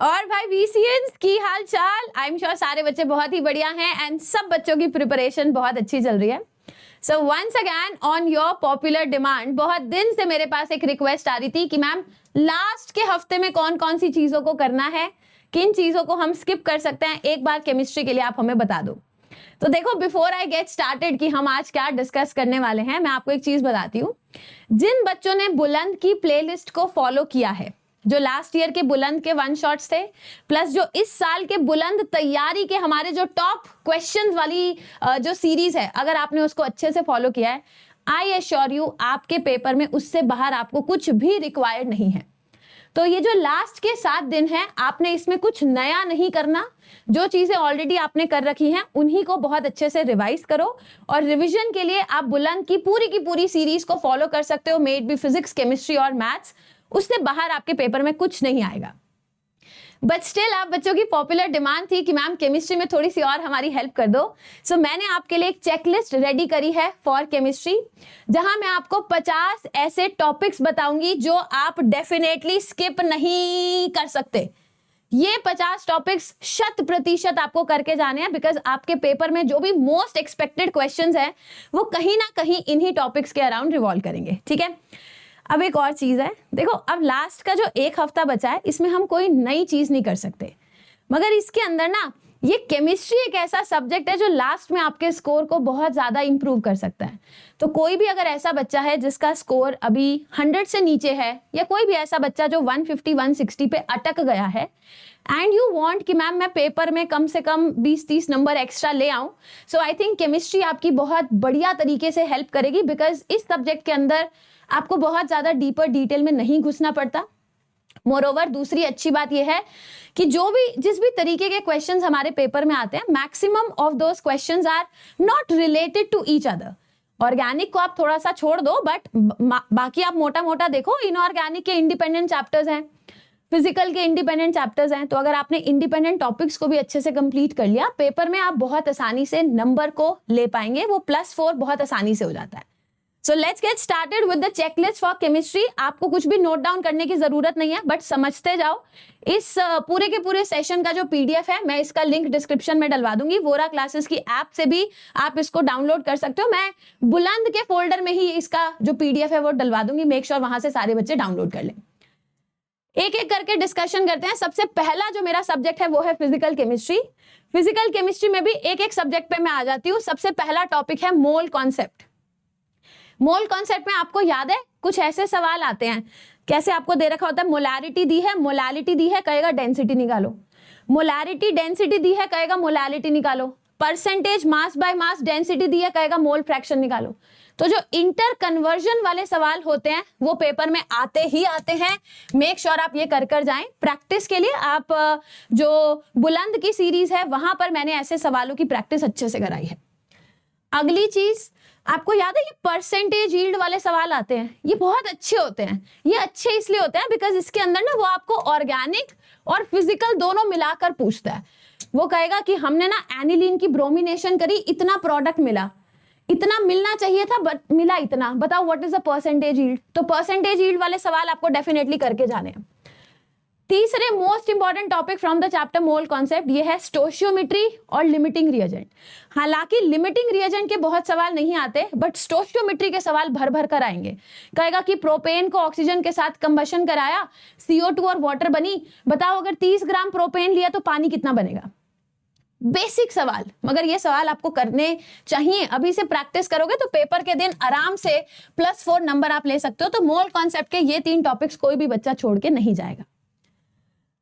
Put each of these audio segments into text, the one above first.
और भाई VCNs की हाल चाल, आई एम श्योर सारे बच्चे बहुत ही बढ़िया हैं एंड सब बच्चों की प्रिपरेशन बहुत अच्छी चल रही है। So once again on your popular demand, बहुत दिन से मेरे पास एक रिक्वेस्ट आ रही थी कि मैम लास्ट के हफ्ते में कौन कौन सी चीजों को करना है, किन चीजों को हम स्किप कर सकते हैं, एक बार केमिस्ट्री के लिए आप हमें बता दो। तो देखो, बिफोर आई गेट स्टार्टेड कि हम आज क्या डिस्कस करने वाले हैं, मैं आपको एक चीज बताती हूँ। जिन बच्चों ने बुलंद की प्लेलिस्ट को फॉलो किया है, जो लास्ट ईयर के बुलंद के वन शॉट्स थे, प्लस जो इस साल के बुलंद तैयारी के हमारे जो टॉप क्वेश्चंस वाली जो सीरीज है, अगर आपने उसको अच्छे से फॉलो किया है, आई एश्योर यू आपके पेपर में उससे बाहर आपको कुछ भी रिक्वायर्ड नहीं है। तो ये जो लास्ट के 7 दिन है, आपने इसमें कुछ नया नहीं करना। जो चीजें ऑलरेडी आपने कर रखी हैं उन्हीं को बहुत अच्छे से रिवाइज करो, और रिवीजन के लिए आप बुलंद की पूरी सीरीज को फॉलो कर सकते हो, may it be physics, chemistry और मैथ्स। उससे बाहर आपके पेपर में कुछ नहीं आएगा। बट स्टिल आप बच्चों की पॉपुलर डिमांड थी कि मैम केमिस्ट्री में थोड़ी सी और हमारी हेल्प कर दो। सो मैंने आपके लिए एक चेकलिस्ट रेडी करी है फॉर केमिस्ट्री, जहां मैं आपको 50 ऐसे टॉपिक्स बताऊंगी जो आप डेफिनेटली स्किप नहीं कर सकते। ये 50 टॉपिक्स 100% आपको करके जाने हैं, बिकॉज आपके पेपर में जो भी मोस्ट एक्सपेक्टेड क्वेश्चंस हैं वो कहीं ना कहीं इन्हीं टॉपिक्स के अराउंड रिवॉल्व करेंगे। ठीक है, अब एक और चीज है, देखो अब लास्ट का जो एक हफ्ता बचा है इसमें हम कोई नई चीज नहीं कर सकते, मगर इसके अंदर ना ये केमिस्ट्री एक ऐसा सब्जेक्ट है जो लास्ट में आपके स्कोर को बहुत ज्यादा इंप्रूव कर सकता है। तो कोई भी अगर ऐसा बच्चा है जिसका स्कोर अभी 100 से नीचे है, या कोई भी ऐसा बच्चा जो 150 160 पे अटक गया है, एंड यू वांट कि मैम मैं पेपर में कम से कम 20-30 नंबर एक्स्ट्रा ले आऊं, सो आई थिंक केमिस्ट्री आपकी बहुत बढ़िया तरीके से हेल्प करेगी, बिकॉज इस सब्जेक्ट के अंदर आपको बहुत ज्यादा डीपर डिटेल में नहीं घुसना पड़ता। मोरओवर दूसरी अच्छी बात यह है कि जिस भी तरीके के क्वेश्चंस हमारे पेपर में आते हैं, maximum of those questions are not related to each other. Organic को आप थोड़ा सा छोड़ दो, बट बाकी आप मोटा मोटा देखो, इनऑर्गेनिक के इंडिपेंडेंट चैप्टर्स हैं, फिजिकल के इंडिपेंडेंट चैप्टर्स हैं। तो अगर आपने इंडिपेंडेंट टॉपिक्स को भी अच्छे से कंप्लीट कर लिया, पेपर में आप बहुत आसानी से नंबर को ले पाएंगे, वो +4 बहुत आसानी से हो जाता है। So let's get started with the checklist for chemistry. आपको कुछ भी नोट डाउन करने की जरूरत नहीं है, बट समझते जाओ। इस पूरे के पूरे सेशन का जो PDF है, मैं इसका लिंक डिस्क्रिप्शन में डलवा दूंगी। वोरा क्लासेस की ऐप से भी आप इसको डाउनलोड कर सकते हो। मैं बुलंद के फोल्डर में ही इसका जो PDF है वो डलवा दूंगी। मेक श्योर वहां से सारे बच्चे डाउनलोड कर लें। एक एक करके डिस्कशन करते हैं। सबसे पहला जो मेरा सब्जेक्ट है वो है फिजिकल केमिस्ट्री। फिजिकल केमिस्ट्री में भी एक एक सब्जेक्ट पे मैं आ जाती हूँ। सबसे पहला टॉपिक है मोल कॉन्सेप्ट। मोल कॉन्सेप्ट में आपको याद है कुछ ऐसे सवाल आते हैं, कैसे आपको दे रखा होता है, मोलारिटी दी है, मोलालिटी दी है, कहेगा डेंसिटी निकालो। मोलारिटी डेंसिटी दी है, कहेगा मोलालिटी निकालो। Percentage mass by mass density दी है, कहेगा मोल फ्रैक्शन निकालो। तो जो इंटर कन्वर्जन वाले सवाल होते हैं वो पेपर में आते ही आते हैं। मेक श्योर आप ये कर जाएं। प्रैक्टिस के लिए आप जो बुलंद की सीरीज है वहां पर मैंने ऐसे सवालों की प्रैक्टिस अच्छे से कराई है। अगली चीज आपको याद है, ये परसेंटेज यील्ड वाले सवाल आते हैं, ये बहुत अच्छे होते हैं। ये अच्छे इसलिए होते हैं बिकॉज इसके अंदर ना वो आपको ऑर्गेनिक और फिजिकल दोनों मिलाकर पूछता है। वो कहेगा कि हमने ना एनिलीन की ब्रोमिनेशन करी, इतना प्रोडक्ट मिला, इतना मिलना चाहिए था बट मिला इतना, बताओ what is the percentage yield. तो परसेंटेज यील्ड वाले सवाल आपको डेफिनेटली करके जाने हैं। तीसरे most important topic from the chapter mole concept, ये है स्टोशियोमेट्री और लिमिटिंग रिएजेंट। हालांकि लिमिटिंग रिएजेंट के बहुत सवाल नहीं आते, बट स्टोशियोमेट्री के सवाल भर भर कर आएंगे। कहेगा कि प्रोपेन को ऑक्सीजन के साथ कंबशन कराया, CO2 और वाटर बनी, बताओ अगर 30 ग्राम प्रोपेन लिया तो पानी कितना बनेगा। बेसिक सवाल, मगर ये सवाल आपको करने चाहिए। अभी से प्रैक्टिस करोगे तो पेपर के दिन आराम से +4 नंबर आप ले सकते हो। तो मोल कॉन्सेप्ट के ये 3 टॉपिक्स कोई भी बच्चा छोड़ के नहीं जाएगा।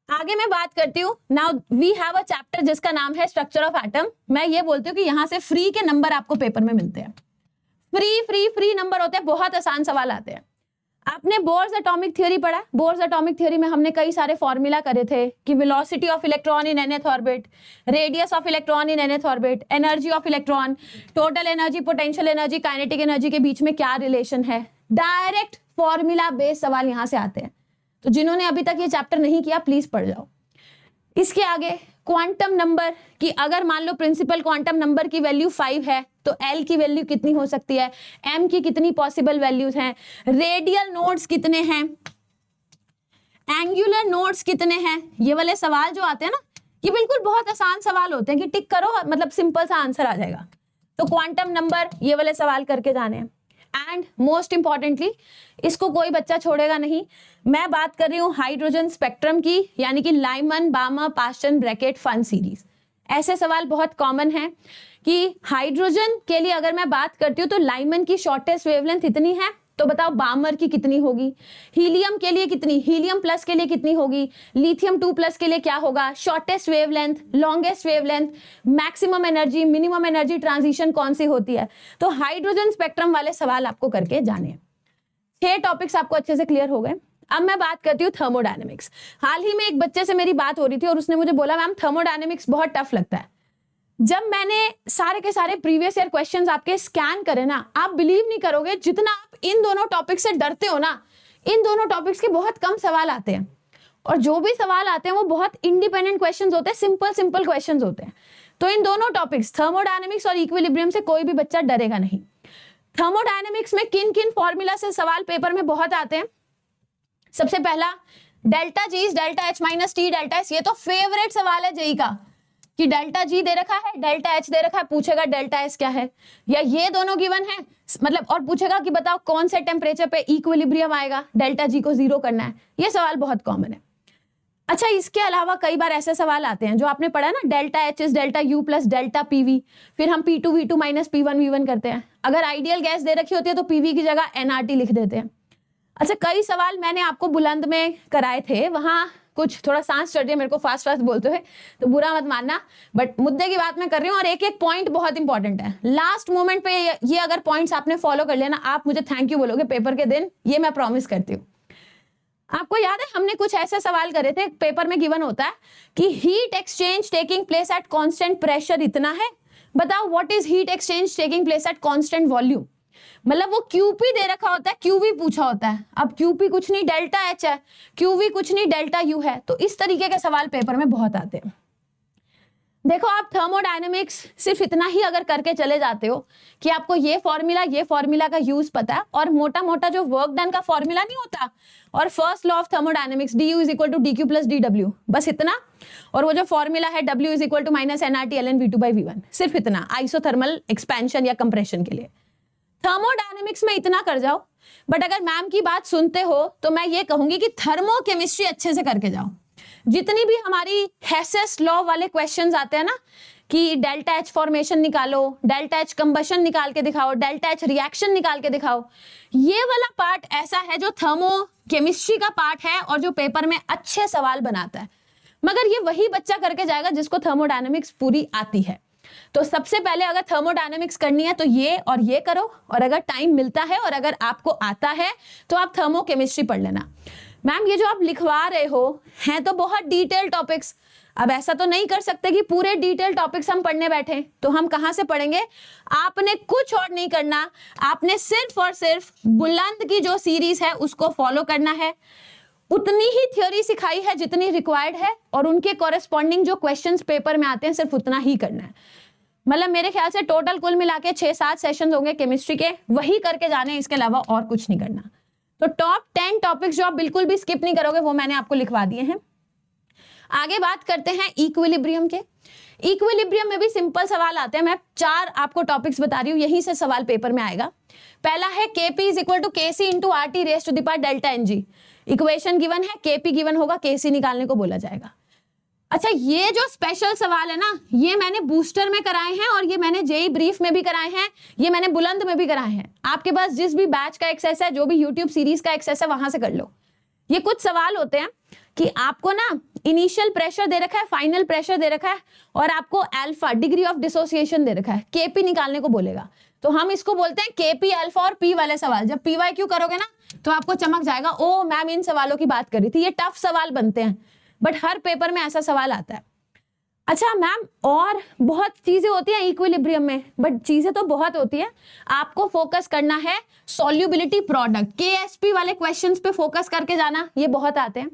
आगे मैं बात करती हूँ। Now we have a chapter जिसका नाम है स्ट्रक्चर ऑफ एटम। मैं ये बोलती हूँ कि यहाँ से फ्री के नंबर आपको पेपर में मिलते हैं। फ्री नंबर होते हैं, बहुत आसान सवाल आते हैं। आपने बोर्स एटॉमिक थ्योरी पढ़ा। बोर्स एटॉमिक थ्योरी में हमने कई सारे फॉर्मूला करे थे कि velocity of electron in nth orbit, radius of electron in nth orbit, energy of electron, total energy, potential energy, kinetic energy के बीच में क्या रिलेशन है। डायरेक्ट फॉर्मूला बेस्ड सवाल यहाँ से आते हैं। तो जिन्होंने अभी तक ये चैप्टर नहीं किया प्लीज पढ़ जाओ। इसके आगे क्वांटम नंबर की, अगर मान लो प्रिंसिपल क्वांटम नंबर की वैल्यू 5 है तो L की वैल्यू कितनी हो सकती है, M की कितनी पॉसिबल वैल्यूज हैं, रेडियल नोड्स कितने हैं, एंगुलर नोड्स कितने हैं, ये वाले सवाल जो आते हैं ना, ये बिल्कुल बहुत आसान सवाल होते हैं कि टिक करो, मतलब सिंपल सा आंसर आ जाएगा। तो क्वांटम नंबर, ये वाले सवाल करके जाने हैं। एंड मोस्ट इंपॉर्टेंटली, इसको कोई बच्चा छोड़ेगा नहीं, मैं बात कर रही हूँ हाइड्रोजन स्पेक्ट्रम की, यानी कि Lyman, बामर, Paschen, bracket, fun series. ऐसे सवाल बहुत कॉमन है कि हाइड्रोजन के लिए अगर मैं बात करती हूँ तो लाइमन की शॉर्टेस्ट वेवलेंथ इतनी है, तो बताओ बामर की कितनी होगी, हीलियम के लिए कितनी, हीलियम प्लस के लिए कितनी होगी, लिथियम 2+ के लिए क्या होगा, shortest wavelength, longest wavelength, maximum energy, minimum energy transition कौन सी होती है। तो हाइड्रोजन स्पेक्ट्रम वाले सवाल आपको करके जाने हैं। 6 टॉपिक्स आपको अच्छे से क्लियर हो गए। अब मैं बात करती हूँ थर्मोडायनेमिक्स। हाल ही में एक बच्चे से मेरी बात हो रही थी और उसने मुझे बोला मैम थर्मोडायनेमिक्स बहुत टफ लगता है। जब मैंने सारे के सारे प्रीवियस ईयर क्वेश्चंस आपके स्कैन करे ना, आप बिलीव नहीं करोगे, जितना आप इन दोनों टॉपिक से डरते हो ना, इन दोनों टॉपिक्स के बहुत कम सवाल आते हैं, और जो भी सवाल आते हैं वो बहुत इंडिपेंडेंट क्वेश्चंस होते हैं, सिंपल क्वेश्चंस होते हैं। तो इन दोनों टॉपिक्स थर्मोडायनेमिक्स और इक्विलिब्रियम से कोई भी बच्चा डरेगा नहीं। थर्मोडायनेमिक्स में किन किन फॉर्मूला से सवाल पेपर में बहुत आते हैं। सबसे पहला delta G delta H minus T delta S, ये तो फेवरेट सवाल है जेई का, कि डेल्टा जी दे रखा है, डेल्टा एच दे रखा है, पूछेगा डेल्टा एस क्या है, या ये दोनों गिवन है, मतलब और पूछेगा कि बताओ कौन से टेम्परेचर पे इक्विलिब्रियम आएगा, डेल्टा जी को 0 करना है। ये सवाल बहुत कॉमन है। अच्छा, इसके अलावा कई बार ऐसे सवाल आते हैं जो आपने पढ़ा ना, delta H is delta U plus delta PV, फिर हम P2 V2 minus P1 V1 करते हैं। अगर आइडियल गैस दे रखी होती है तो पीवी की जगह एनआरटी लिख देते हैं। अच्छा, कई सवाल मैंने आपको बुलंद में कराए थे, वहां कुछ थोड़ा सांस चढ़ रही है मेरे को, फास्ट बोलते हुए, तो बुरा मत मानना, बट मुद्दे की बात मैं कर रही हूँ। और एक एक पॉइंट बहुत इंपॉर्टेंट है, लास्ट मोमेंट पे ये अगर पॉइंट्स आपने फॉलो कर लिया ना, आप मुझे थैंक यू बोलोगे पेपर के दिन, ये मैं प्रॉमिस करती हूँ। आपको याद है हमने कुछ ऐसे सवाल करे थे, पेपर में गिवन होता है कि heat exchange taking place at constant pressure इतना है, बताओ what is heat exchange taking place at constant volume. मतलब वो क्यूपी दे रखा होता है, क्यूवी पूछा होता है, अब क्यूपी कुछ नहीं डेल्टा एच है, क्यूवी कुछ नहीं डेल्टा यू है। तो इस तरीके के सवाल पेपर में बहुत आते हैं। देखो, आप थर्मोडायनेमिक्स सिर्फ इतना ही अगर करके चले जाते हो कि आपको ये फॉर्मूला का यूज पता है, और मोटा मोटा जो वर्क डन का फॉर्मूला नहीं होता, और first law of thermodynamics du is equal to dq plus dw, बस इतना, और वो जो फॉर्मूला है w is equal to minus nRT ln v2 by v1, सिर्फ इतना, आइसोथर्मल एक्सपेंशन या कंप्रेशन के लिए। थर्मोडायनेमिक्स में इतना कर जाओ। बट अगर मैम की बात सुनते हो तो मैं ये कहूंगी कि थर्मोकेमिस्ट्री अच्छे से करके जाओ। जितनी भी हमारी हेसेस लॉ वाले क्वेश्चंस आते हैं ना, कि डेल्टा एच फॉर्मेशन निकालो, डेल्टा एच कंबशन निकाल के दिखाओ, डेल्टा एच रिएक्शन निकाल के दिखाओ, ये वाला पार्ट ऐसा है जो थर्मोकेमिस्ट्री का पार्ट है और जो पेपर में अच्छे सवाल बनाता है। मगर ये वही बच्चा करके जाएगा जिसको थर्मोडायनेमिक्स पूरी आती है। तो सबसे पहले अगर थर्मोडायनेमिक्स करनी है तो ये और ये करो, और अगर टाइम मिलता है और अगर आपको आता है तो आप थर्मोकेमिस्ट्री पढ़ लेना। मैम ये जो आप लिखवा रहे हो हैं तो बहुत डिटेल टॉपिक्स, अब ऐसा तो नहीं कर सकते कि पूरे डिटेल टॉपिक्स हम पढ़ने बैठे, तो हम कहां से पढ़ेंगे। आपने कुछ और नहीं करना, आपने सिर्फ और सिर्फ बुलंद की जो सीरीज है उसको फॉलो करना है, उतनी ही थ्योरी सिखाई है जितनी रिक्वायर्ड है, और उनके कॉरेस्पॉन्डिंग जो क्वेश्चंस पेपर में आते हैं सिर्फ उतना ही करना है। मतलब मेरे ख्याल से टोटल कुल मिला के 6-7 सेशंस होंगे केमिस्ट्री के, वही करके जाने, इसके अलावा और कुछ नहीं करना। तो टॉप 10 टॉपिक्स जो आप बिल्कुल भी स्किप नहीं करोगे वो मैंने आपको लिखवा दिए हैं। आगे बात करते हैं इक्विलिब्रियम के। इक्विलिब्रियम में भी सिंपल सवाल आते हैं, मैं 4 आपको टॉपिक्स बता रही हूँ, यहीं से सवाल पेपर में आएगा। पहला है Kp is equal to Kc into RT raise to the power delta Ng। Equation given है, Kp गिवन होगा, Kc निकालने को बोला जाएगा। अच्छा, ये जो स्पेशल सवाल है ना, ये मैंने बूस्टर में कराए हैं और ये मैंने जेई ब्रीफ में भी कराए हैं, ये मैंने बुलंद में भी कराए हैं। आपके पास जिस भी बैच का एक्सेस है, जो भी यूट्यूब सीरीज का एक्सेस है, वहां से कर लो। ये कुछ सवाल होते हैं कि आपको ना इनिशियल प्रेशर दे रखा है, फाइनल प्रेशर दे रखा है, और आपको अल्फा डिग्री ऑफ डिसोसिएशन दे रखा है, Kp निकालने को बोलेगा। तो हम इसको बोलते हैं Kp अल्फा और P वाले सवाल। जब PYQ करोगे ना तो आपको चमक जाएगा, ओ मैम इन सवालों की बात कर रही थी। ये टफ सवाल बनते हैं, बट हर पेपर में ऐसा सवाल आता है। अच्छा मैम, और बहुत चीजें होती हैं इक्विलिब्रियम में, बट चीजें तो बहुत होती है, आपको फोकस करना है सॉल्युबिलिटी प्रोडक्ट, KSP वाले क्वेश्चंस पे फोकस करके जाना, ये बहुत आते हैं।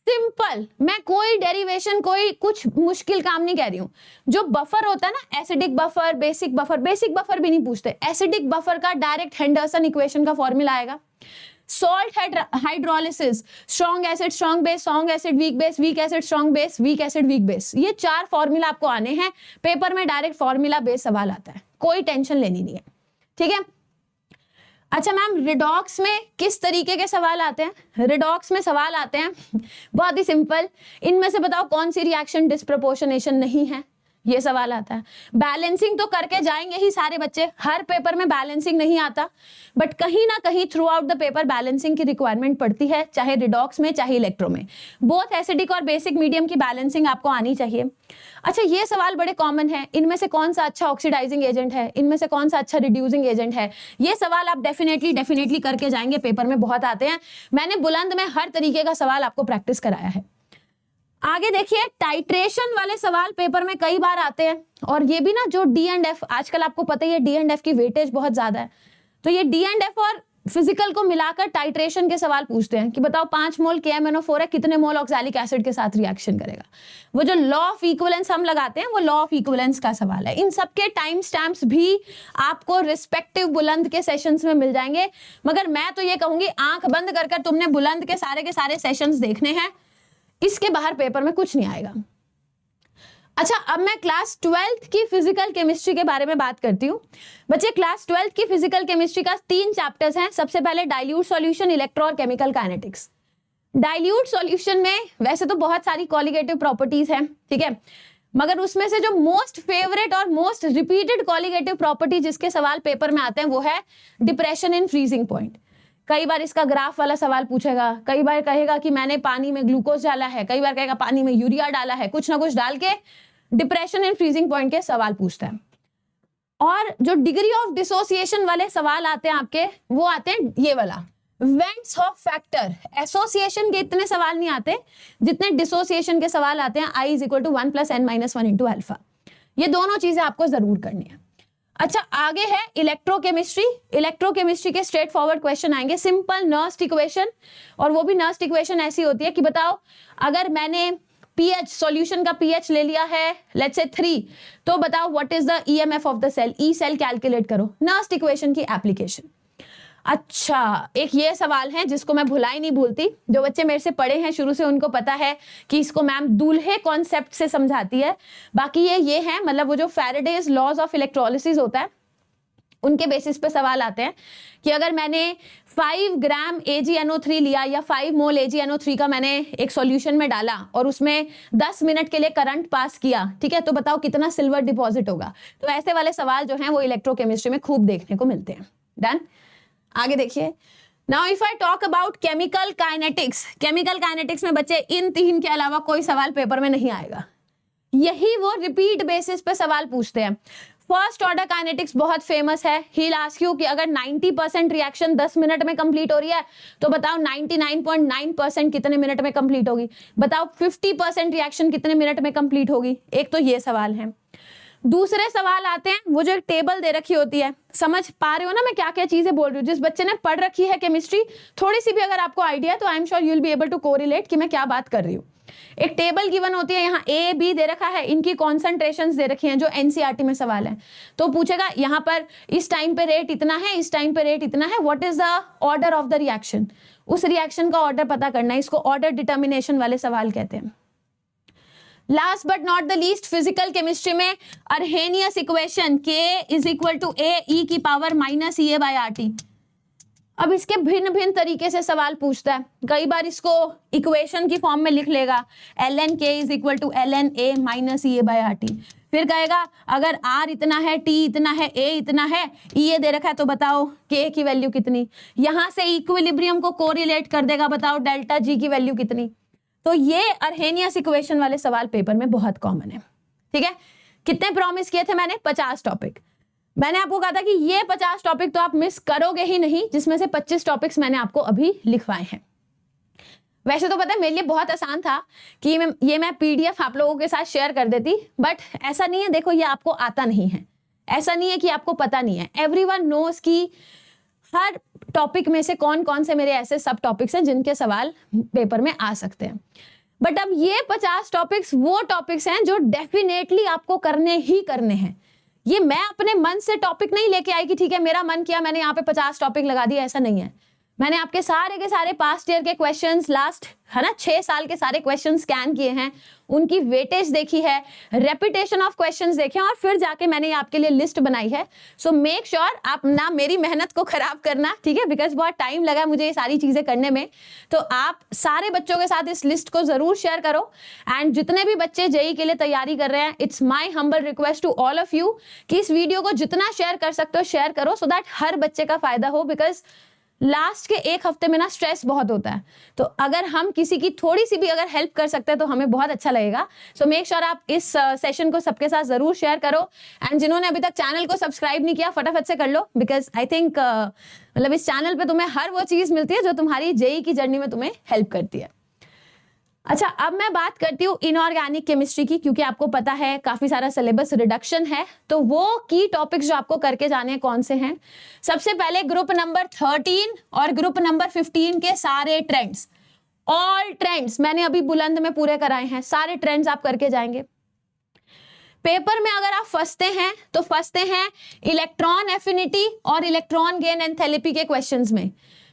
सिंपल, मैं कोई डेरिवेशन, कोई कुछ मुश्किल काम नहीं कह रही हूं। जो बफर होता है ना, एसिडिक बफर, बेसिक बफर भी नहीं पूछते, एसिडिक बफर का डायरेक्ट हेंडरसन इक्वेशन का फॉर्मूला आएगा। Salt hydrolysis, strong acid strong base, strong acid weak base, weak acid strong base, weak acid weak base. ये 4 फॉर्मूला आपको आने हैं पेपर में, डायरेक्ट फॉर्मूला बेस सवाल आता है, कोई टेंशन लेनी नहीं है, ठीक है। अच्छा मैम, रिडॉक्स में किस तरीके के सवाल आते हैं? रिडॉक्स में सवाल आते हैं बहुत ही सिंपल, इनमें से बताओ कौन सी रिएक्शन डिस्प्रपोर्शनेशन नहीं है, ये सवाल आता है। बैलेंसिंग तो करके जाएंगे ही सारे बच्चे, हर पेपर में बैलेंसिंग नहीं आता, बट कहीं ना कहीं through out the paper balancing की रिक्वायरमेंट पड़ती है, चाहे रिडॉक्स में चाहे इलेक्ट्रो में। बोथ एसिडिक और बेसिक मीडियम की बैलेंसिंग आपको आनी चाहिए। अच्छा, ये सवाल बड़े कॉमन है, इनमें से कौन सा अच्छा ऑक्सीडाइजिंग एजेंट है, इनमें से कौन सा अच्छा रिड्यूसिंग एजेंट है, ये सवाल आप डेफिनेटली करके जाएंगे, पेपर में बहुत आते हैं। मैंने बुलंद में हर तरीके का सवाल आपको प्रैक्टिस कराया है। आगे देखिए, टाइट्रेशन वाले सवाल पेपर में कई बार आते हैं, और ये भी ना जो डी एंड एफ, आजकल आपको पता ही है डी एंड एफ की वेटेज बहुत ज्यादा है, तो ये डी एंड एफ और फिजिकल को मिलाकर टाइट्रेशन के सवाल पूछते हैं कि बताओ 5 मोल KMnO4 है, कितने मोल ऑक्सैलिक एसिड के साथ रिएक्शन करेगा। वो जो लॉ ऑफ इक्विवेलेंस हम लगाते हैं, वो लॉ ऑफ इक्विवेलेंस का सवाल है। इन सबके टाइम स्टैम्प्स भी आपको रिस्पेक्टिव बुलंद के सेशंस में मिल जाएंगे, मगर मैं तो ये कहूंगी आंख बंद कर तुमने बुलंद के सारे सेशंस देखने हैं, इसके बाहर पेपर में कुछ नहीं आएगा। अच्छा, अब मैं क्लास 12th की फिजिकल केमिस्ट्री के बारे में बात करती हूँ। बच्चे, क्लास 12th की फिजिकल केमिस्ट्री का 3 चैप्टर्स हैं। सबसे पहले डाइल्यूट सॉल्यूशन, इलेक्ट्रो और केमिकल काइनेटिक्स। डाइल्यूट सॉल्यूशन में वैसे तो बहुत सारी कॉलिगेटिव प्रॉपर्टीज हैं, ठीक है, मगर उसमें से जो मोस्ट फेवरेट और मोस्ट रिपीटेड कॉलिगेटिव प्रॉपर्टी जिसके सवाल पेपर में आते हैं वो है डिप्रेशन इन फ्रीजिंग पॉइंट। कई बार इसका ग्राफ वाला सवाल पूछेगा, कई बार कहेगा कि मैंने पानी में ग्लूकोज डाला है, कई बार कहेगा पानी में यूरिया डाला है, कुछ ना कुछ डाल के डिप्रेशन इन फ्रीजिंग पॉइंट के सवाल पूछता है। और जो डिग्री ऑफ डिसोसिएशन वाले सवाल आते हैं आपके, वो आते हैं ये वाला वेंट्स ऑफ फैक्टर। एसोसिएशन के इतने सवाल नहीं आते जितने डिसोसिएशन के सवाल आते हैं। I = 1 + n - 1 × alpha. ये दोनों चीजें आपको जरूर करनी है। अच्छा, आगे है इलेक्ट्रोकेमिस्ट्री। इलेक्ट्रोकेमिस्ट्री के स्ट्रेट फॉरवर्ड क्वेश्चन आएंगे, सिंपल नर्स्ट इक्वेशन, और वो भी नर्स्ट इक्वेशन ऐसी होती है कि बताओ अगर मैंने pH सॉल्यूशन का pH ले लिया है लेट्स से 3, तो बताओ what is the EMF of the cell, E cell calculate करो। नर्स्ट इक्वेशन की एप्लीकेशन। अच्छा, एक ये सवाल है जिसको मैं भुला ही नहीं भूलती, जो बच्चे मेरे से पढ़े हैं शुरू से उनको पता है कि इसको मैम दूल्हे कॉन्सेप्ट से समझाती है। बाकी ये है, मतलब वो जो फैराडेज लॉज ऑफ इलेक्ट्रोलिसिस होता है उनके बेसिस पे सवाल आते हैं कि अगर मैंने 5 ग्राम AgNO3 लिया या 5 मोल AgNO3 का मैंने एक सॉल्यूशन में डाला और उसमें 10 मिनट के लिए करंट पास किया, ठीक है, तो बताओ कितना सिल्वर डिपॉजिट होगा। तो ऐसे वाले सवाल जो हैं वो इलेक्ट्रोकेमिस्ट्री में खूब देखने को मिलते हैं। डन। आगे देखिए, now if I talk about chemical kinetics. Chemical kinetics में बच्चे इन 3 के अलावा कोई सवाल पेपर में नहीं आएगा, यही वो रिपीट बेसिस पे सवाल पूछते हैं। फर्स्ट ऑर्डर काइनेटिक्स बहुत फेमस है। ही विल आस्क यू कि अगर 90% रिएक्शन 10 मिनट में कंप्लीट हो रही है तो बताओ 99.9% कितने मिनट में कंप्लीट होगी, बताओ 50% रिएक्शन कितने मिनट में कंप्लीट होगी। एक तो ये सवाल है। दूसरे सवाल आते हैं, वो जो एक टेबल दे रखी होती है, समझ पा रहे हो ना मैं क्या क्या चीजें बोल रही हूँ। जिस बच्चे ने पढ़ रखी है केमिस्ट्री, थोड़ी सी भी अगर आपको आइडिया है तो I am sure you will be able to correlate कि मैं क्या बात कर रही हूँ। एक टेबल गिवन होती है, यहाँ A B दे रखा है, इनकी कॉन्सेंट्रेशंस दे रखी हैं जो NCERT में सवाल है। तो पूछेगा यहाँ पर इस टाइम पे रेट इतना है, इस टाइम पे रेट इतना है, what is the order of the reaction. उस रिएक्शन का ऑर्डर पता करना है, इसको ऑर्डर डिटर्मिनेशन वाले सवाल कहते हैं। Last but not the least, physical chemistry में अर्हेनियस इक्वेशन K = A e⁻ अब इसके भिन्न भिन्न तरीके से सवाल पूछता है। कई बार इसको इक्वेशन की फॉर्म में लिख लेगा, ln K = ln A - e/RT। फिर कहेगा अगर R इतना है, T इतना है, A इतना है, E दे रखा है, तो बताओ K की वैल्यू कितनी। यहां से इक्विलिब्रियम को कोरिलेट कर देगा, बताओ डेल्टा G की वैल्यू कितनी। तो ये अर्हेनियस इक्वेशन वाले सवाल पेपर में बहुत कॉमन है, ठीक है। कितने प्रॉमिस किए थे मैंने? 50 टॉपिक। मैंने आपको कहा था कि ये 50 टॉपिक तो आप मिस करोगे ही नहीं, जिसमें से 25 टॉपिक्स मैंने आपको अभी लिखवाए हैं। वैसे तो पता है मेरे लिए बहुत आसान था कि मैं PDF आप लोगों के साथ शेयर कर देती, बट ऐसा नहीं है। देखो, ये आपको आता नहीं है, ऐसा नहीं है कि आपको पता नहीं है। एवरीवन नोज कि हर टॉपिक में से कौन कौन से मेरे ऐसे सब टॉपिक्स हैं जिनके सवाल पेपर में आ सकते हैं। बट अब ये 50 टॉपिक्स वो टॉपिक्स हैं जो डेफिनेटली आपको करने ही करने हैं। ये मैं अपने मन से टॉपिक नहीं लेके आई कि ठीक है मेरा मन किया मैंने यहाँ पे 50 टॉपिक लगा दिया, ऐसा नहीं है। मैंने आपके सारे के सारे पास्ट ईयर के क्वेश्चंस, लास्ट है ना 6 साल के सारे क्वेश्चन स्कैन किए हैं, उनकी वेटेज देखी है, रेपिटेशन ऑफ क्वेश्चंस देखे हैं, और फिर जाके मैंने आपके लिए लिस्ट बनाई है। सो मेक श्योर आप ना मेरी मेहनत को खराब करना, ठीक है, बिकॉज बहुत टाइम लगा मुझे ये सारी चीजें करने में। तो आप सारे बच्चों के साथ इस लिस्ट को जरूर शेयर करो। एंड जितने भी बच्चे जेईई के लिए तैयारी कर रहे हैं, it's my humble request to all of you कि इस वीडियो को जितना शेयर कर सकते हो शेयर करो, सो दैट हर बच्चे का फायदा हो। बिकॉज लास्ट के 1 हफ्ते में ना स्ट्रेस बहुत होता है, तो अगर हम किसी की थोड़ी सी भी अगर हेल्प कर सकते हैं तो हमें बहुत अच्छा लगेगा। सो मेक श्योर आप इस सेशन को सबके साथ जरूर शेयर करो। एंड जिन्होंने अभी तक चैनल को सब्सक्राइब नहीं किया, फटाफट से कर लो, बिकॉज आई थिंक मतलब इस चैनल पे तुम्हें हर वो चीज मिलती है जो तुम्हारी जेईई की जर्नी में तुम्हें हेल्प करती है। अच्छा, अब मैं बात करती हूँ इनऑर्गेनिक केमिस्ट्री की, क्योंकि आपको पता है काफी सारा सिलेबस रिडक्शन है। तो वो की टॉपिक्स जो आपको करके जाने हैं कौन से हैं? सबसे पहले ग्रुप नंबर 13 और ग्रुप नंबर 15 के सारे ट्रेंड्स, ऑल ट्रेंड्स मैंने अभी बुलंद में पूरे कराए हैं, सारे ट्रेंड्स आप करके जाएंगे। पेपर में अगर आप फंसते हैं तो फंसते हैं इलेक्ट्रॉन एफिनिटी और इलेक्ट्रॉन गेन एंथैल्पी के क्वेश्चंस में।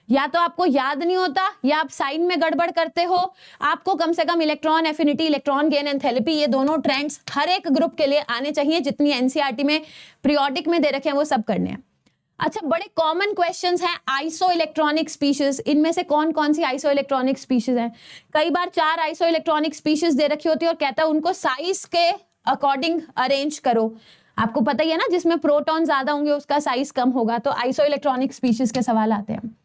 या तो आपको याद नहीं होता या आप साइन में गड़बड़ करते हो। आपको कम से कम electron affinity, electron gain enthalpy, ये दोनों ट्रेंड्स हर एक ग्रुप के लिए आने चाहिए। जितनी एनसीईआरटी में पीरियोडिक में दे रखे हैं वो सब करने हैं। अच्छा, बड़े कॉमन क्वेश्चंस हैं आइसो इलेक्ट्रॉनिक स्पीशीज। इनमें से कौन कौन सी आइसो इलेक्ट्रॉनिक स्पीशीज हैं? कई बार 4 आइसो इलेक्ट्रॉनिक स्पीशीज दे रखी होती है और कहता है उनको साइज के अकॉर्डिंग अरेंज करो। आपको पता ही है ना, जिसमें प्रोटॉन ज्यादा होंगे उसका साइज कम होगा। तो आइसो इलेक्ट्रॉनिक स्पीशीज के सवाल आते हैं।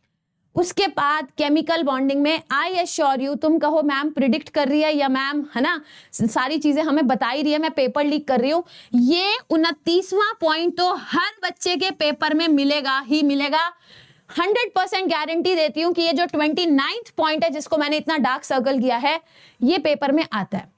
उसके बाद केमिकल बॉन्डिंग में आई एश्योर यू, तुम कहो मैम प्रिडिक्ट कर रही है या मैम है ना सारी चीजें हमें बता ही रही है, मैं पेपर लीक कर रही हूँ, ये 29वां पॉइंट तो हर बच्चे के पेपर में मिलेगा ही मिलेगा। 100% गारंटी देती हूँ कि ये जो 29th पॉइंट है जिसको मैंने इतना डार्क सर्कल किया है, ये पेपर में आता है।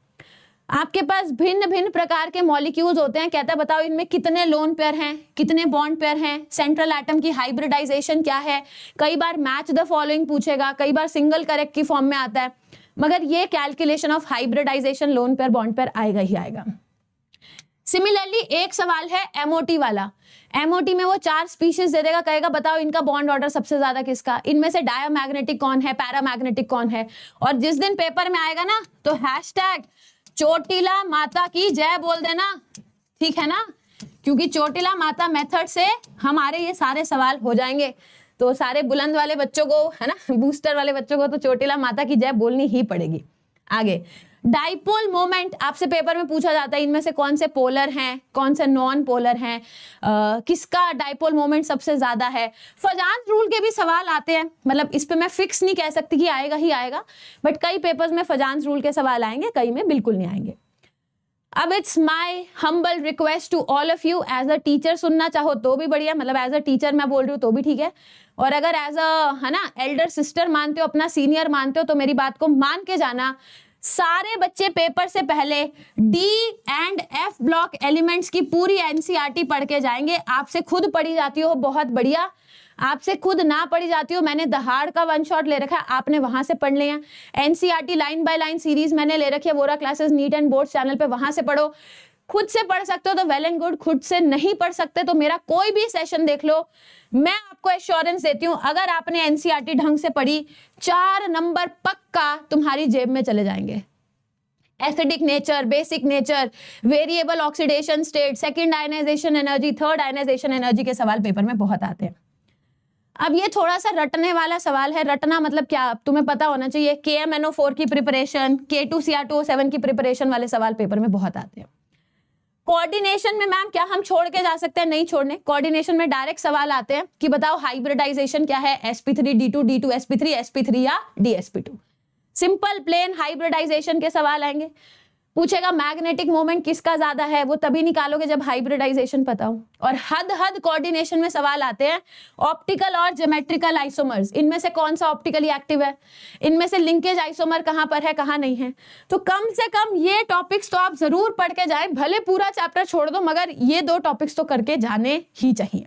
आपके पास भिन्न भिन्न प्रकार के मॉलिक्यूल्स होते हैं, कहता है बताओ इनमें कितने लोन पेयर हैं, कितने बॉन्ड पेयर हैं, सेंट्रल एटम की हाइब्रिडाइजेशन क्या है। कई बार मैच द फॉलोइंग पूछेगा, कई बार सिंगल करेक्ट की फॉर्म में आता है, मगर ये calculation of hybridisation lone pair bond pair आएगा ही आएगा। सिमिलरली एक सवाल है एमओटी वाला। एमओटी में वो 4 स्पीशीज दे देगा, कहेगा बताओ इनका बॉन्ड ऑर्डर सबसे ज्यादा किसका, इनमें से डायमैग्नेटिक कौन है, पैरामैग्नेटिक कौन है। और जिस दिन पेपर में आएगा ना तो हैशटैग चोटिला माता की जय बोल देना, ठीक है ना, क्योंकि चोटिला माता मेथड से हमारे ये सारे सवाल हो जाएंगे। तो सारे बुलंद वाले बच्चों को है ना, बूस्टर वाले बच्चों को तो चोटिला माता की जय बोलनी ही पड़ेगी। आगे डाइपोल मोमेंट आपसे पेपर में पूछा जाता है, इनमें से कौन से पोलर हैं, कौन से नॉन पोलर हैं, किसका डाइपोल मोमेंट सबसे ज्यादा है। फजांस रूल के भी सवाल आते हैं, मतलब इस पे मैं फिक्स नहीं कह सकती कि आएगा ही आएगा, बट कई पेपर्स में फजांस रूल के सवाल आएंगे, कई में बिल्कुल नहीं आएंगे। अब it's my humble request to all of you, as a teacher सुनना चाहो तो भी बढ़िया, मतलब एज अ टीचर मैं बोल रही हूँ तो भी ठीक है, और अगर एज अ है ना एल्डर सिस्टर मानते हो, अपना सीनियर मानते हो, तो मेरी बात को मान के जाना। सारे बच्चे पेपर से पहले D and F block elements की पूरी एनसीईआरटी पढ़ के जाएंगे। आपसे खुद पढ़ी जाती हो बहुत बढ़िया, आपसे खुद ना पढ़ी जाती हो, मैंने दहाड़ का 1 शॉट ले रखा है, आपने वहां से पढ़ लिया। NCERT line by line series मैंने ले रखी है Vora classes neat and board channel पे, वहां से पढ़ो। खुद से पढ़ सकते हो तो वेल एंड गुड, खुद से नहीं पढ़ सकते तो मेरा कोई भी सेशन देख लो। मैं आपको एश्योरेंस देती हूँ, अगर आपने एनसीईआरटी ढंग से पढ़ी, 4 नंबर पक्का तुम्हारी जेब में चले जाएंगे। Acidic nature, basic nature, variable oxidation state, second ionisation energy, third ionisation energy के सवाल पेपर में बहुत आते हैं। अब ये थोड़ा सा रटने वाला सवाल है। रटना मतलब क्या, तुम्हें पता होना चाहिए। KMNO4 की प्रिपरेशन, K2Cr2O7 की प्रिपरेशन वाले सवाल पेपर में बहुत आते हैं। कोऑर्डिनेशन में मैम क्या हम छोड़ के जा सकते हैं? नहीं छोड़ने। कोऑर्डिनेशन में डायरेक्ट सवाल आते हैं कि बताओ हाइब्रिडाइजेशन क्या है, sp3d2 d2 sp3 sp3 या dsp2। सिंपल प्लेन हाइब्रिडाइजेशन के सवाल आएंगे। पूछेगा मैग्नेटिक मोमेंट किसका ज्यादा है, वो तभी निकालोगे जब हाइब्रिडाइजेशन पता हो। और हद कोऑर्डिनेशन में सवाल आते हैं ऑप्टिकल और ज्योमेट्रिकल आइसोमर्स, इनमें से कौन सा ऑप्टिकली एक्टिव है, इनमें से लिंकेज आइसोमर कहां पर है कहां नहीं है। तो कम से कम ये टॉपिक्स तो आप जरूर पढ़ के जाएं, भले पूरा चैप्टर छोड़ दो मगर ये 2 टॉपिक्स तो करके जाने ही चाहिए।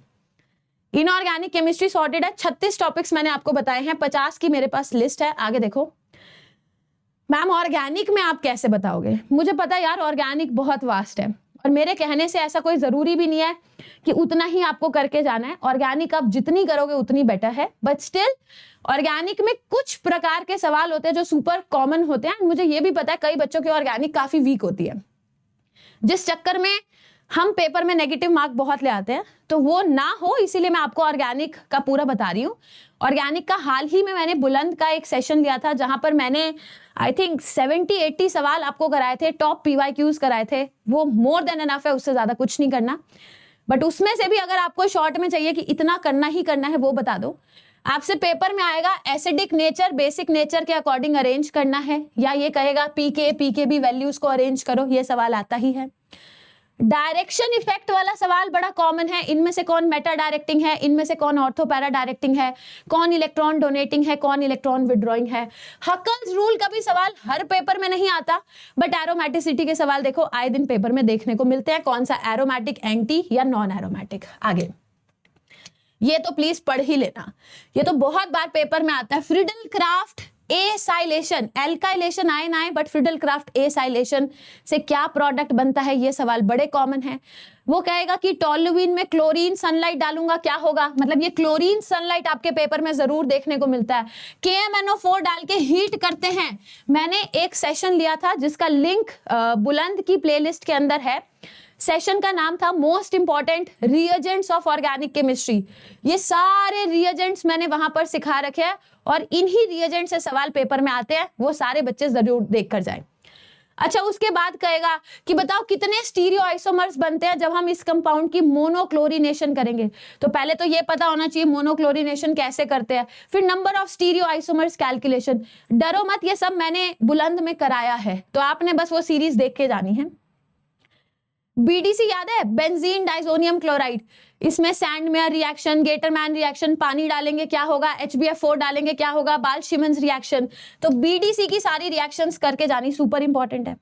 इनऑर्गेनिक केमिस्ट्री सॉर्टेड है, 36 टॉपिक्स मैंने आपको बताए हैं, 50 की मेरे पास लिस्ट है। आगे देखो मैम ऑर्गेनिक में आप कैसे बताओगे? मुझे पता है यार ऑर्गेनिक बहुत वास्ट है। और मेरे कहने से ऐसा कोई जरूरी भी नहीं है कि उतना ही आपको करके जाना है। ऑर्गेनिक आप जितनी करोगे उतनी बेटर है, बट स्टिल ऑर्गेनिक में कुछ प्रकार के सवाल होते हैं जो सुपर कॉमन होते हैं। मुझे ये भी पता है कई बच्चों की ऑर्गेनिक काफी वीक होती है, जिस चक्कर में हम पेपर में नेगेटिव मार्क बहुत ले आते हैं, तो वो ना हो इसीलिए मैं आपको ऑर्गेनिक का पूरा बता रही हूँ। ऑर्गेनिक का हाल ही में मैंने बुलंद का एक सेशन लिया था जहां पर मैंने आई थिंक 70-80 सवाल आपको कराए थे, टॉप PYQs कराए थे। वो मोर देन एनफ है, उससे ज्यादा कुछ नहीं करना। बट उसमें से भी अगर आपको शॉर्ट में चाहिए कि इतना करना ही करना है, वो बता दो। आपसे पेपर में आएगा एसिडिक नेचर बेसिक नेचर के अकॉर्डिंग अरेंज करना है, या ये कहेगा PKB वैल्यूज को अरेंज करो, ये सवाल आता ही है। डायरेक्शन इफेक्ट वाला सवाल बड़ा कॉमन है, इनमें से कौन मेटा डायरेक्टिंग है, इनमें से कौन ऑर्थो पैरा डायरेक्टिंग है, कौन इलेक्ट्रॉन डोनेटिंग है, कौन इलेक्ट्रॉन विड्रॉइंग है। हकल्स रूल का भी सवाल हर पेपर में नहीं आता, बट एरोमेटिसिटी के सवाल देखो आए दिन पेपर में देखने को मिलते हैं, कौन सा एरोमेटिक, एंटी या नॉन एरोमेटिक। आगे ये तो प्लीज पढ़ ही लेना, ये तो बहुत बार पेपर में आता है। फ्रिडल क्राफ्ट एसाइलेशन, एल्काइलेशन आए ना आए, बट फ्रिडल क्राफ्ट एसाइलेशन से क्या प्रोडक्ट बनता है, ये सवाल बड़े कॉमन है। वो कहेगा कि टोल्यूइन में क्लोरीन सनलाइट डालूंगा क्या होगा, मतलब ये क्लोरीन सनलाइट आपके पेपर में जरूर देखने को मिलता है। KMNO4 डाल के हीट करते हैं। मैंने एक सेशन लिया था जिसका लिंक बुलंद की प्लेलिस्ट के अंदर है। सेशन का नाम था most important reagents of organic chemistry. ये सारे रिएजेंट्स मैंने वहां पर सिखा रखे हैं और इन्हीं रिएजेंट से सवाल पेपर में आते हैं, वो सारे बच्चे जरूर देख कर जाएं। अच्छा, उसके बाद कहेगा कि बताओ कितने स्टीरियो आइसोमर्स बनते हैं जब हम इस कंपाउंड की मोनोक्लोरिनेशन करेंगे। तो पहले तो ये पता होना चाहिए मोनोक्लोरिनेशन कैसे करते हैं, फिर number of stereo isomers calculation. डरो मत, ये सब मैंने बुलंद में कराया है, तो आपने बस वो सीरीज देख के जानी है। BDC याद है, बेंजीन डाइसोनियम क्लोराइड। इसमें सैंडमेयर रिएक्शन, गेटरमैन रिएक्शन, पानी डालेंगे क्या होगा, HBF4 डालेंगे क्या होगा, बाल-शिमन्स रिएक्शन। तो BDC की सारी रिएक्शंस करके जानी सुपर इंपॉर्टेंट है।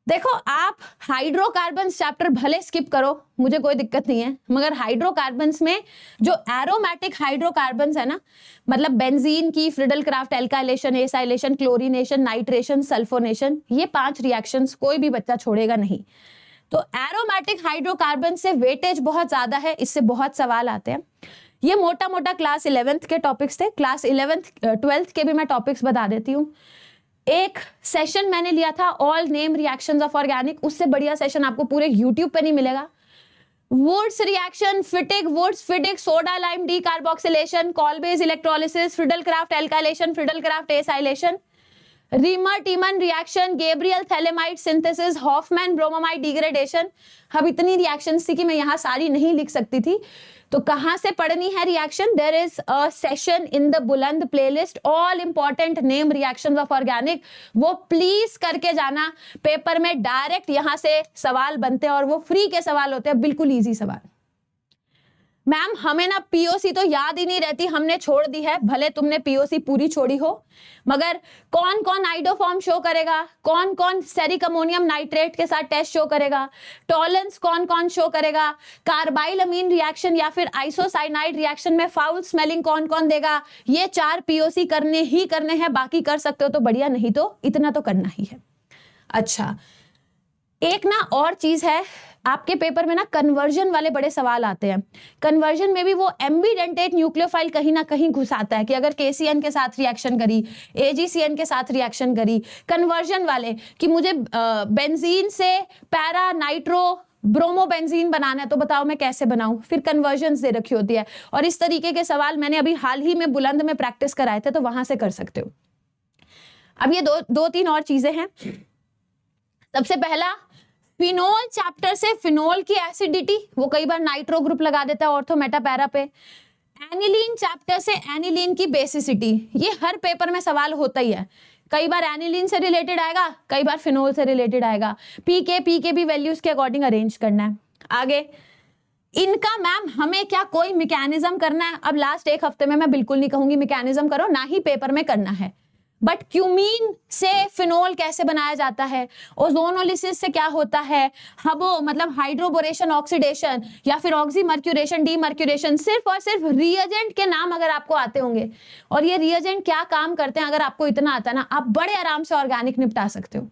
देखो आप हाइड्रोकार्बन्स चैप्टर भले स्किप करो, मुझे कोई दिक्कत नहीं है, मगर हाइड्रोकार्बन्स में जो एरोमेटिक हाइड्रोकार्बन्स है ना, मतलब बेंजीन की Friedel Crafts alkylation, acylation, chlorination, nitration, sulphonation, ये 5 रिएक्शंस कोई भी बच्चा छोड़ेगा नहीं। तो एरोमेटिक हाइड्रोकार्बन से वेटेज बहुत ज्यादा है, इससे बहुत सवाल आते हैं। ये मोटा मोटा क्लास 11th के टॉपिक्स थे, क्लास 11th 12th के भी मैं टॉपिक्स बता देती हूँ। एक सेशन मैंने लिया था all name reactions of organic, उससे बढ़िया सेशन आपको पूरे यूट्यूब पे नहीं मिलेगा। Wurtz reaction, Fittig, Wurtz Fittig, soda lime decarboxylation, Kolbe's electrolysis, Friedel Crafts alkylation, Friedel Crafts acylation, Reimer Tiemann reaction, Gabriel phthalimide synthesis, Hofmann bromamide degradation. अब इतनी reactions थी कि मैं यहाँ सारी नहीं लिख सकती थी। तो कहाँ से पढ़नी है reaction? There is a session in the Buland playlist, all important name reactions of organic. वो प्लीज करके जाना, पेपर में डायरेक्ट यहाँ से सवाल बनते हैं और वो फ्री के सवाल होते हैं, बिल्कुल ईजी सवाल। मैम हमें ना POC तो याद ही नहीं रहती, हमने छोड़ दी है। भले तुमने POC पूरी छोड़ी हो, मगर कौन कौन आइडोफॉर्म शो करेगा, कौन कौन सेरिक अमोनियम नाइट्रेट के साथ टेस्ट शो करेगा, टॉलेंस कौन कौन शो करेगा, कार्बाइल अमीन रिएक्शन या फिर आइसोसाइनाइड रिएक्शन में फाउल स्मेलिंग कौन कौन देगा, ये 4 POC करने ही करने हैं। बाकी कर सकते हो तो बढ़िया, नहीं तो इतना तो करना ही है। अच्छा, एक ना और चीज है, आपके पेपर में ना कन्वर्जन वाले बड़े सवाल आते हैं। कन्वर्जन में भी वो एम्बीडेंटेट न्यूक्लियोफाइल कहीं ना कहीं घुसाता है कि अगर KCN के साथ रिएक्शन करी, AgCN के साथ रिएक्शन करी, कन्वर्जन वाले कि मुझे बेंजीन से पैरा नाइट्रो ब्रोमोबेंजीन बनाना है, तो बताओ मैं कैसे बनाऊं। फिर कन्वर्जन दे रखी होती है, और इस तरीके के सवाल मैंने अभी हाल ही में बुलंद में प्रैक्टिस कराए थे, तो वहां से कर सकते हो। अब ये दो तीन और चीजें हैं। सबसे पहला, फिनोल चैप्टर से फिनोल की एसिडिटी, वो कई बार नाइट्रो ग्रुप लगा देता है ऑर्थो मेटा पैरा पे। एनिलीन चैप्टर से एनिलीन की बेसिसिटी, ये हर पेपर में सवाल होता ही है। कई बार एनिलीन से रिलेटेड आएगा, कई बार फिनोल से रिलेटेड आएगा। PKB वैल्यूज के अकॉर्डिंग अरेंज करना है। आगे इनका मैम हमें क्या कोई मैकेनिज्म करना है? अब लास्ट एक हफ्ते में मैं बिल्कुल नहीं कहूंगी मैकेनिज्म करो, ना ही पेपर में करना है। बट क्यूमीन से फिनोल कैसे बनाया जाता है, ओजोनोलिसिस से क्या होता है, हबो मतलब हाइड्रोबोरेशन ऑक्सीडेशन या फिर ऑक्सीमर्क्यूरेशन डीमर्क्यूरेशन, सिर्फ और सिर्फ रिएजेंट के नाम अगर आपको आते होंगे और ये रिएजेंट क्या काम करते हैं, अगर आपको इतना आता है ना, आप बड़े आराम से ऑर्गेनिक निपटा सकते हो।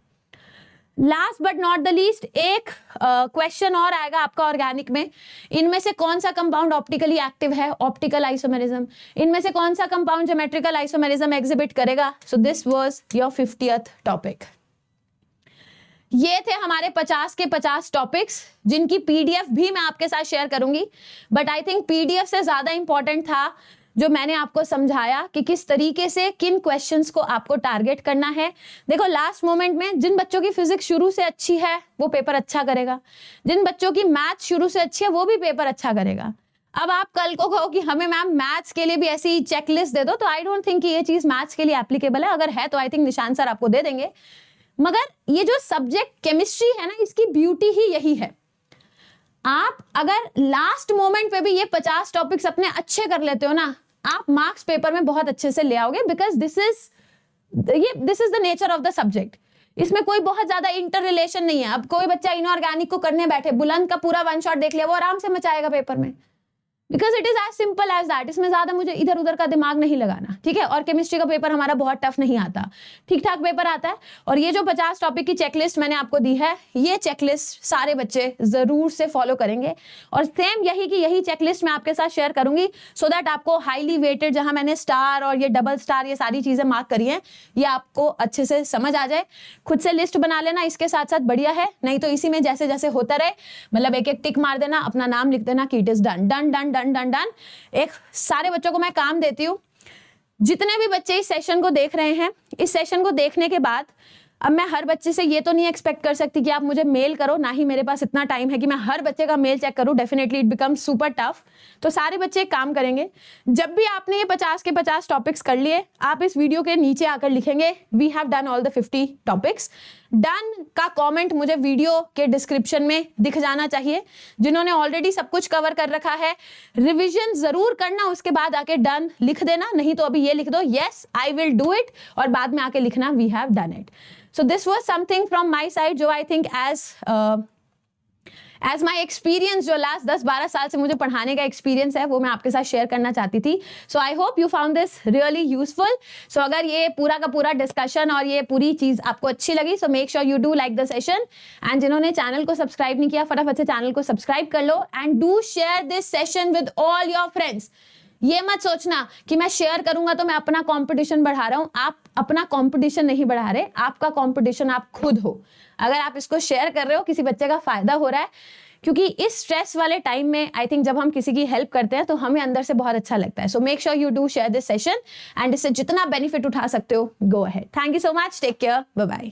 Last but not the least एक क्वेश्चन और आएगा आपका ऑर्गेनिक में, इनमें से कौन सा कंपाउंड ऑप्टिकली एक्टिव है, ऑप्टिकल आइसोमेरिज्म, इनमें से कौन सा कंपाउंड ज्योमेट्रिकल आइसोमेरिज्म एग्जिबिट करेगा। So this was your 50th topic. ये थे हमारे 50 के 50 टॉपिक्स, जिनकी पीडीएफ भी मैं आपके साथ शेयर करूंगी, बट आई थिंक पीडीएफ से ज्यादा इंपॉर्टेंट था जो मैंने आपको समझाया कि किस तरीके से किन क्वेश्चंस को आपको टारगेट करना है। देखो लास्ट मोमेंट में जिन बच्चों की फिजिक्स शुरू से अच्छी है वो पेपर अच्छा करेगा, जिन बच्चों की मैथ शुरू से अच्छी है वो भी पेपर अच्छा करेगा। अब आप कल को कहो कि हमें मैम मैथ्स के लिए भी ऐसी चेकलिस्ट दे दो, तो आई डोंट थिंक कि ये चीज मैथ्स के लिए एप्लीकेबल है। अगर है तो आई थिंक निशान सर आपको दे देंगे। मगर ये जो सब्जेक्ट केमिस्ट्री है ना, इसकी ब्यूटी ही यही है। आप अगर लास्ट मोमेंट पे भी ये 50 टॉपिक्स अपने अच्छे कर लेते हो ना, आप मार्क्स पेपर में बहुत अच्छे से ले आओगे, because this is the nature of the subject. इसमें कोई बहुत ज्यादा इंटर रिलेशन नहीं है। अब कोई बच्चा इनऑर्गेनिक को करने बैठे, बुलंद का पूरा वन शॉट देख लिया, वो आराम से मचाएगा पेपर में, because it is as simple as that. इसमें ज्यादा मुझे इधर उधर का दिमाग नहीं लगाना, ठीक है। और केमिस्ट्री का पेपर हमारा बहुत टफ नहीं आता, ठीक ठाक पेपर आता है। और ये जो 50 टॉपिक की चेकलिस्ट मैंने आपको दी है, ये चेकलिस्ट सारे बच्चे जरूर से फॉलो करेंगे। और सेम यही चेकलिस्ट मैं आपके साथ शेयर करूंगी, सो दैट आपको हाईली वेटेड, जहां मैंने स्टार और ये डबल स्टार ये सारी चीजें मार्क करी हैं, ये आपको अच्छे से समझ आ जाए। खुद से लिस्ट बना लेना इसके साथ साथ, बढ़िया है। नहीं तो इसी में जैसे जैसे होता रहे, मतलब एक एक टिक मार देना, अपना नाम लिख देना कि it is done done done done done done. एक सारे बच्चों को मैं काम देती हूँ, जितने भी बच्चे इस सेशन को देख रहे हैं, इस सेशन को देखने के बाद अब मैं हर बच्चे से ये तो नहीं एक्सपेक्ट कर सकती कि आप मुझे मेल करो, ना ही मेरे पास इतना टाइम है कि मैं हर बच्चे का मेल चेक करूं। Definitely it becomes super tough. तो सारे बच्चे एक काम करेंगे, जब भी आपने ये 50 के 50 टॉपिक्स कर लिए, आप इस वीडियो के नीचे आकर लिखेंगे we have done all the 50 topics. Done का कमेंट मुझे वीडियो के डिस्क्रिप्शन में दिख जाना चाहिए। जिन्होंने ऑलरेडी सब कुछ कवर कर रखा है, रिवीजन जरूर करना, उसके बाद आके डन लिख देना। नहीं तो अभी ये लिख दो yes I will do it, और बाद में आके लिखना we have done it. So this was something from my side जो I think as my experience, जो लास्ट 10-12 साल से मुझे पढ़ाने का एक्सपीरियंस है, वो मैं आपके साथ शेयर करना चाहती थी। So I hope you found this really useful. So अगर ये पूरा का पूरा डिस्कशन और ये पूरी चीज आपको अच्छी लगी, so make sure you do like the session. And जिन्होंने चैनल को सब्सक्राइब नहीं किया, फटाफट से चैनल को सब्सक्राइब कर लो, and do share this session with all your friends. ये मत सोचना कि मैं शेयर करूंगा तो मैं अपना कंपटीशन बढ़ा रहा हूं। आप अपना कंपटीशन नहीं बढ़ा रहे, आपका कंपटीशन आप खुद हो। अगर आप इसको शेयर कर रहे हो, किसी बच्चे का फायदा हो रहा है, क्योंकि इस स्ट्रेस वाले टाइम में आई थिंक जब हम किसी की हेल्प करते हैं तो हमें अंदर से बहुत अच्छा लगता है। So make sure you do share this session, and इससे जितना बेनिफिट उठा सकते हो, go ahead. Thank you so much, take care, bye bye.